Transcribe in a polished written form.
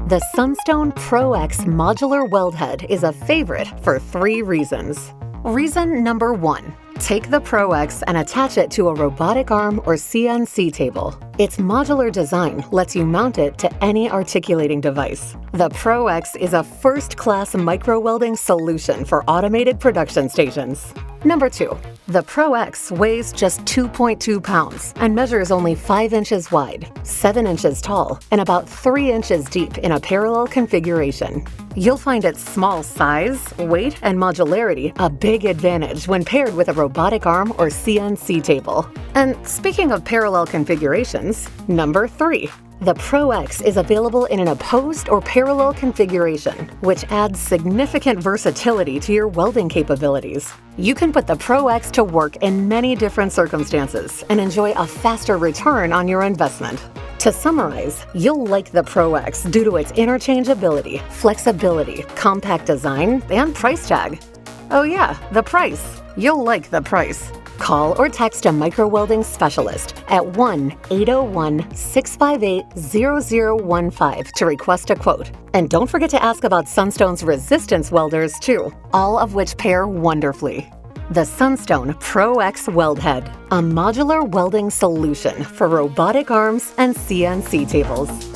The Sunstone Pro-X Modular Weld Head is a favorite for 3 reasons. Reason number 1. Take the Pro-X and attach it to a robotic arm or CNC table. Its modular design lets you mount it to any articulating device. The Pro-X is a first-class micro-welding solution for automated production stations. Number 2. The Pro-X weighs just 2.2 pounds and measures only 5 inches wide, 7 inches tall, and about 3 inches deep in a parallel configuration. You'll find its small size, weight, and modularity a big advantage when paired with a robotic arm or CNC table. And speaking of parallel configurations, number 3. The Pro-X is available in an opposed or parallel configuration, which adds significant versatility to your welding capabilities. You can put the Pro-X to work in many different circumstances and enjoy a faster return on your investment. To summarize, you'll like the Pro-X due to its interchangeability, flexibility, compact design, and price tag. Oh yeah, the price. You'll like the price. Call or text a micro-welding specialist at 1-801-658-0015 to request a quote. And don't forget to ask about Sunstone's resistance welders too, all of which pair wonderfully. The Sunstone Pro-X Weld Head, a modular welding solution for robotic arms and CNC tables.